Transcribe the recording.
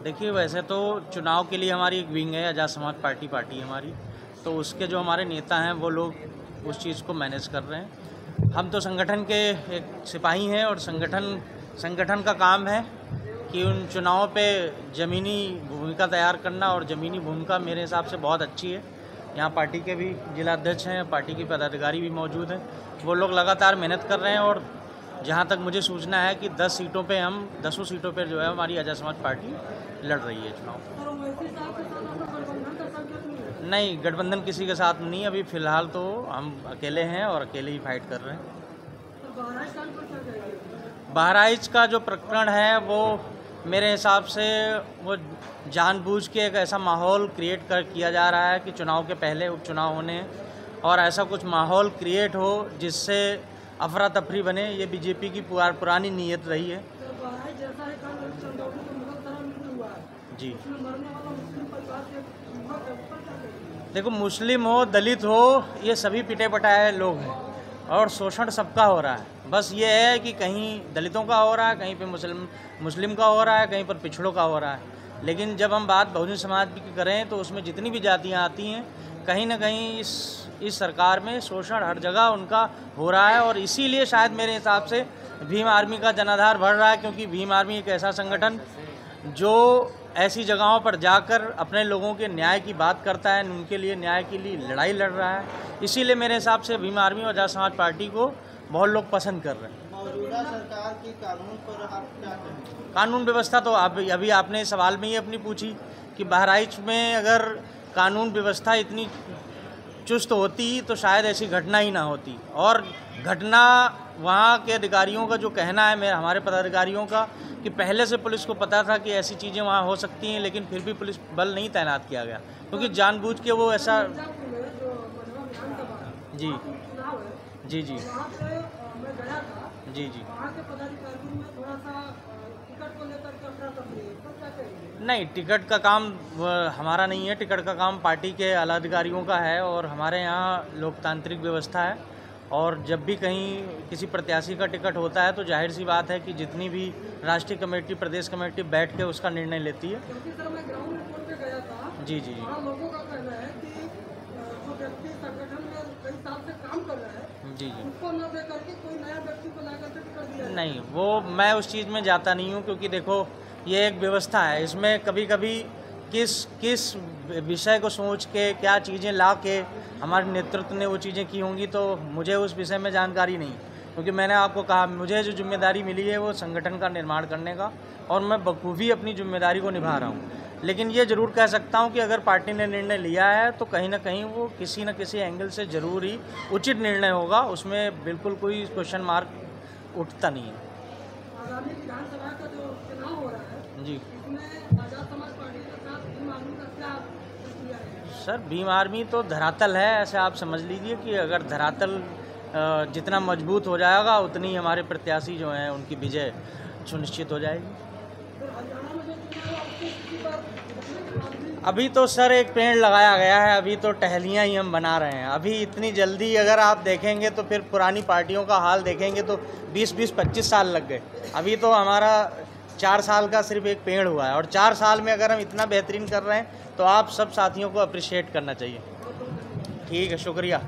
देखिए, वैसे तो चुनाव के लिए हमारी एक विंग है, आज़ाद समाज पार्टी हमारी, तो उसके जो हमारे नेता हैं वो लोग उस चीज़ को मैनेज कर रहे हैं। हम तो संगठन के एक सिपाही हैं और संगठन का काम है कि उन चुनावों पे ज़मीनी भूमिका तैयार करना, और ज़मीनी भूमिका मेरे हिसाब से बहुत अच्छी है। यहाँ पार्टी के भी जिला अध्यक्ष हैं, पार्टी के पदाधिकारी भी मौजूद हैं, वो लोग लगातार मेहनत कर रहे हैं। और जहाँ तक मुझे सूचना है कि 10 सीटों पे हम 10 सीटों पर जो है हमारी आज़ाद समाज पार्टी लड़ रही है चुनाव। नहीं, गठबंधन किसी के साथ नहीं, अभी फ़िलहाल तो हम अकेले हैं और अकेले ही फाइट कर रहे हैं। बहराइच का जो प्रकरण है वो मेरे हिसाब से वो जानबूझ के एक ऐसा माहौल क्रिएट किया जा रहा है कि चुनाव के पहले उपचुनाव होने और ऐसा कुछ माहौल क्रिएट हो जिससे अफरा तफरी बने। ये बीजेपी की पुरानी नीयत रही है। जी, देखो, मुस्लिम हो दलित हो, ये सभी पिटे पटाए लोग हैं और शोषण सबका हो रहा है। बस ये है कि कहीं दलितों का हो रहा है, कहीं पे मुस्लिम का हो रहा है, कहीं पर पिछड़ों का हो रहा है। लेकिन जब हम बात बहुजन समाज की करें तो उसमें जितनी भी जातियां आती हैं, कहीं ना कहीं इस सरकार में शोषण हर जगह उनका हो रहा है। और इसीलिए शायद मेरे हिसाब से भीम आर्मी का जनाधार बढ़ रहा है, क्योंकि भीम आर्मी एक ऐसा संगठन जो ऐसी जगहों पर जाकर अपने लोगों के न्याय की बात करता है, उनके लिए न्याय के लिए लड़ाई लड़ रहा है। इसीलिए मेरे हिसाब से भीम आर्मी और आज़ाद समाज पार्टी को बहुत लोग पसंद कर रहे हैं। मौजूदा सरकार की कानून पर आप क्या कहेंगे? कानून व्यवस्था तो अभी आपने सवाल में ही अपनी पूछी कि बहराइच में अगर कानून व्यवस्था इतनी चुस्त होती तो शायद ऐसी घटना ही ना होती। और घटना वहाँ के अधिकारियों का जो कहना है, हमारे पदाधिकारियों का, कि पहले से पुलिस को पता था कि ऐसी चीज़ें वहाँ हो सकती हैं, लेकिन फिर भी पुलिस बल नहीं तैनात किया गया, क्योंकि जानबूझ के वो ऐसा। जी जी जी जी जी नहीं, टिकट का काम हमारा नहीं है। टिकट का काम पार्टी के आला अधिकारियों का है और हमारे यहाँ लोकतांत्रिक व्यवस्था है। और जब भी कहीं किसी प्रत्याशी का टिकट होता है तो जाहिर सी बात है कि जितनी भी राष्ट्रीय कमेटी, प्रदेश कमेटी बैठ के उसका निर्णय लेती है। जी जी जी लोगों का कहना है कि जो व्यक्ति संगठन में कई साल से काम कर रहा है, जी जी उसको न दे करके कोई नया व्यक्ति को लाकर के टिकट दिया। नहीं, वो मैं उस चीज़ में जाता नहीं हूँ, क्योंकि देखो ये एक व्यवस्था है। इसमें कभी कभी किस विषय को सोच के क्या चीज़ें ला के हमारे नेतृत्व ने वो चीज़ें की होंगी, तो मुझे उस विषय में जानकारी नहीं, क्योंकि मैंने आपको कहा मुझे जो जिम्मेदारी मिली है वो संगठन का निर्माण करने का, और मैं बखूबी अपनी जिम्मेदारी को निभा रहा हूँ। लेकिन ये ज़रूर कह सकता हूँ कि अगर पार्टी ने निर्णय लिया है तो कहीं ना कहीं वो किसी न किसी एंगल से ज़रूर ही उचित निर्णय होगा, उसमें बिल्कुल कोई क्वेश्चन मार्क उठता नहीं है। आगामी विधानसभा का जो चुनाव हो रहा है, जी, इसमें आज़ाद समाज पार्टी के साथ भीम आर्मी का क्या प्रक्रिया है? सर, भीम आर्मी तो धरातल है, ऐसे आप समझ लीजिए कि अगर धरातल जितना मजबूत हो जाएगा उतनी हमारे प्रत्याशी जो हैं उनकी विजय सुनिश्चित हो जाएगी। अभी तो सर एक पेड़ लगाया गया है, अभी तो टहलियाँ ही हम बना रहे हैं। अभी इतनी जल्दी अगर आप देखेंगे तो फिर पुरानी पार्टियों का हाल देखेंगे तो 20-25 साल लग गए। अभी तो हमारा 4 साल का सिर्फ एक पेड़ हुआ है, और 4 साल में अगर हम इतना बेहतरीन कर रहे हैं तो आप सब साथियों को अप्रिशिएट करना चाहिए। ठीक है, शुक्रिया।